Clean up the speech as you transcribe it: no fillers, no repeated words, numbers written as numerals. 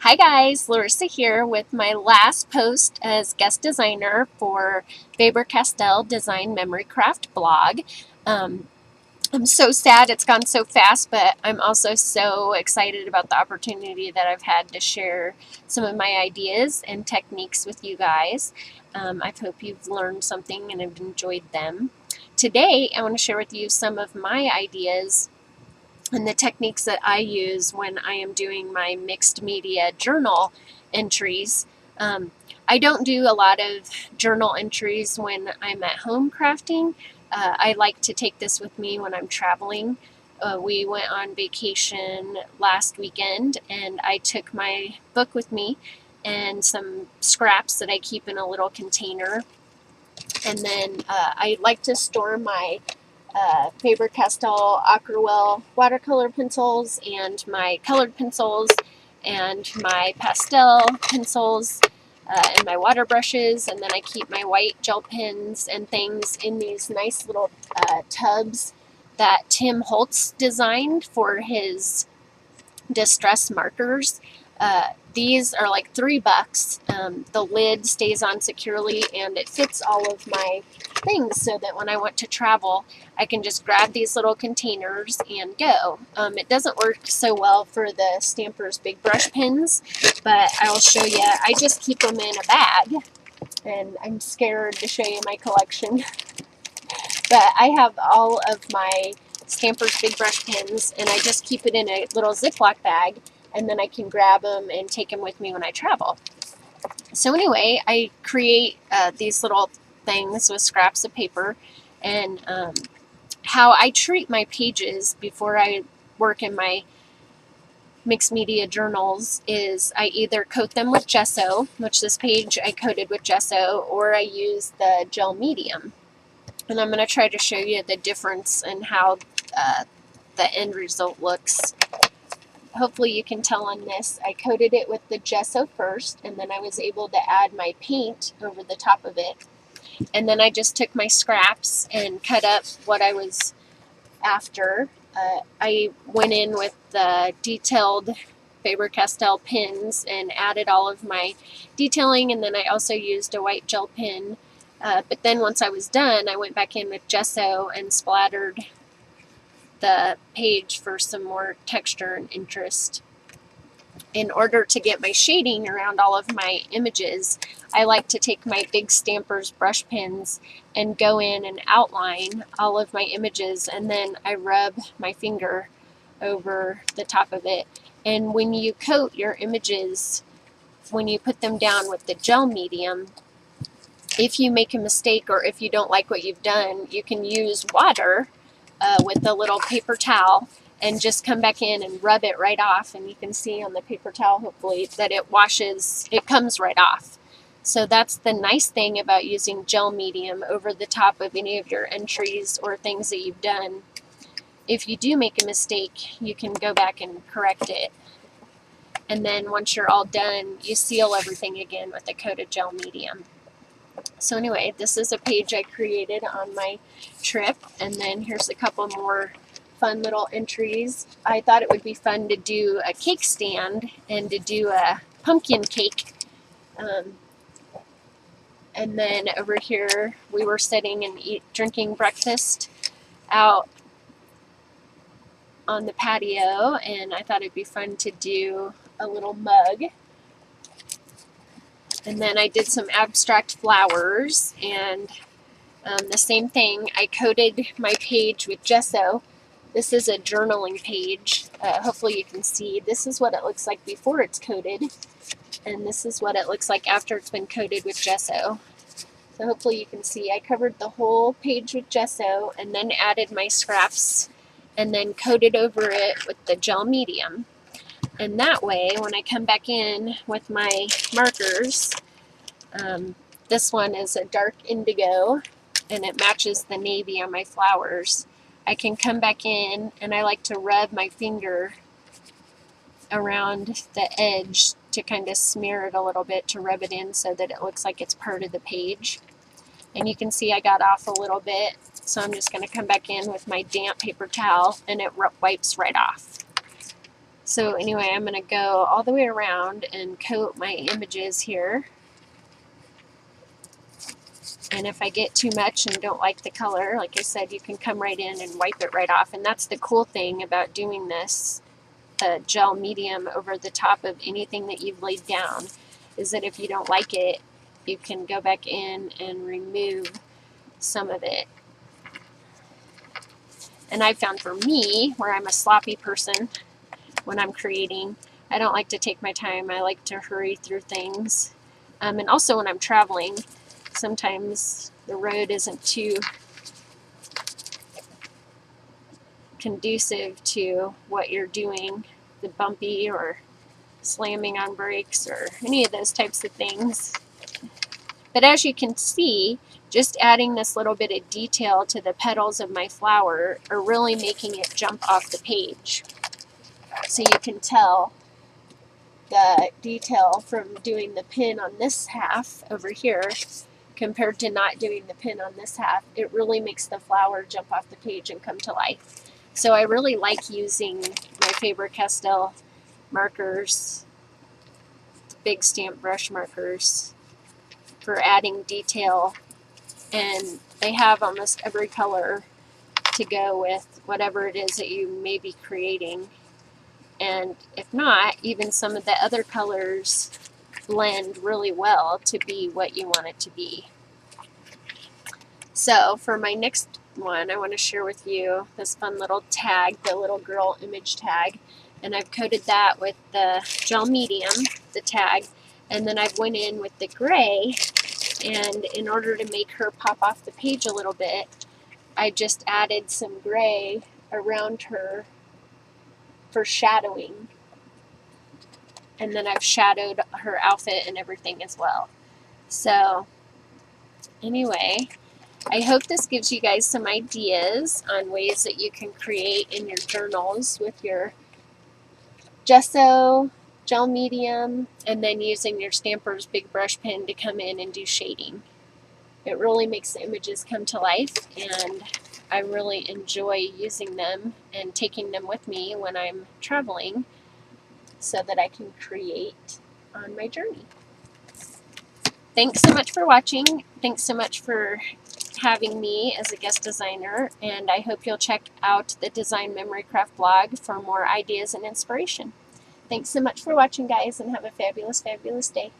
Hi guys, Larissa here with my last post as guest designer for Faber-Castell Design Memory Craft blog. Um, I'm so sad it's gone so fast, but I'm also so excited about the opportunity that I've had to share some of my ideas and techniques with you guys. I hope you've learned something and have enjoyed them. Today, I want to share with you some of my ideas and the techniques that I use when I am doing my mixed media journal entries. I don't do a lot of journal entries when I'm at home crafting. I like to take this with me when I'm traveling. We went on vacation last weekend and I took my book with me and some scraps that I keep in a little container. And then I like to store my Faber-Castell Aquarelle watercolor pencils and my colored pencils and my pastel pencils and my water brushes, and then I keep my white gel pens and things in these nice little tubs that Tim Holtz designed for his distress markers. These are like $3. The lid stays on securely and it fits all of my things so that when I want to travel, I can just grab these little containers and go. It doesn't work so well for the Stampers Big Brush pens, but I will show you. I just keep them in a bag, and I'm scared to show you my collection. But I have all of my Stampers Big Brush pens, and I just keep it in a little Ziploc bag, and then I can grab them and take them with me when I travel. So anyway, I create these little things with scraps of paper, and how I treat my pages before I work in my mixed media journals is I either coat them with gesso, which this page I coated with gesso, or I use the gel medium. And I'm going to try to show you the difference in how the end result looks. Hopefully you can tell on this. I coated it with the gesso first, and then I was able to add my paint over the top of it. And then I just took my scraps and cut up what I was after. I went in with the detailed Faber-Castell pens and added all of my detailing, and then I also used a white gel pen. But then once I was done, I went back in with gesso and splattered the page for some more texture and interest. In order to get my shading around all of my images, I like to take my big Stampers brush pens and go in and outline all of my images, and then I rub my finger over the top of it. And when you coat your images, when you put them down with the gel medium, if you make a mistake or if you don't like what you've done, you can use water with a little paper towel and just come back in and rub it right off, and you can see on the paper towel hopefully that it washes, it comes right off. So that's the nice thing about using gel medium over the top of any of your entries or things that you've done. If you do make a mistake, you can go back and correct it. And then once you're all done, you seal everything again with a coated gel medium. So anyway, this is a page I created on my trip, and then here's a couple more fun little entries. I thought it would be fun to do a cake stand and to do a pumpkin cake. And then over here, we were sitting and drinking breakfast out on the patio, and I thought it'd be fun to do a little mug. And then I did some abstract flowers, and the same thing. I coated my page with gesso. This is a journaling page. Hopefully you can see. This is what it looks like before it's coated, and this is what it looks like after it's been coated with gesso. So hopefully you can see. I covered the whole page with gesso and then added my scraps and then coated over it with the gel medium. And that way, when I come back in with my markers, this one is a dark indigo and it matches the navy on my flowers. I can come back in and I like to rub my finger around the edge to kind of smear it a little bit to rub it in so that it looks like it's part of the page. And you can see I got off a little bit, so I'm just going to come back in with my damp paper towel and it wipes right off. So anyway, I'm going to go all the way around and coat my images here. And if I get too much and don't like the color, like I said, you can come right in and wipe it right off. And that's the cool thing about doing this, the gel medium over the top of anything that you've laid down, is that if you don't like it, you can go back in and remove some of it. And I found for me, where I'm a sloppy person when I'm creating, I don't like to take my time. I like to hurry through things. And also when I'm traveling, sometimes the road isn't too conducive to what you're doing, the bumpy or slamming on brakes or any of those types of things. But as you can see, just adding this little bit of detail to the petals of my flower are really making it jump off the page. So you can tell the detail from doing the pin on this half over here compared to not doing the pin on this half. It really makes the flower jump off the page and come to life. So I really like using my Faber-Castell markers, big stamp brush markers, for adding detail, and they have almost every color to go with whatever it is that you may be creating. And if not, even some of the other colors blend really well to be what you want it to be. So for my next one, I want to share with you this fun little tag, the little girl image tag. And I've coated that with the gel medium, the tag, and then I've went in with the gray, and in order to make her pop off the page a little bit, I just added some gray around her for shadowing. And then I've shadowed her outfit and everything as well. So anyway, I hope this gives you guys some ideas on ways that you can create in your journals with your gesso, gel medium, and then using your Stamper's big brush pen to come in and do shading. It really makes the images come to life, and I really enjoy using them and taking them with me when I'm traveling so that I can create on my journey. Thanks so much for watching. Thanks so much for having me as a guest designer, and I hope you'll check out the Design Memory Craft blog for more ideas and inspiration. Thanks so much for watching, guys, and have a fabulous, fabulous day.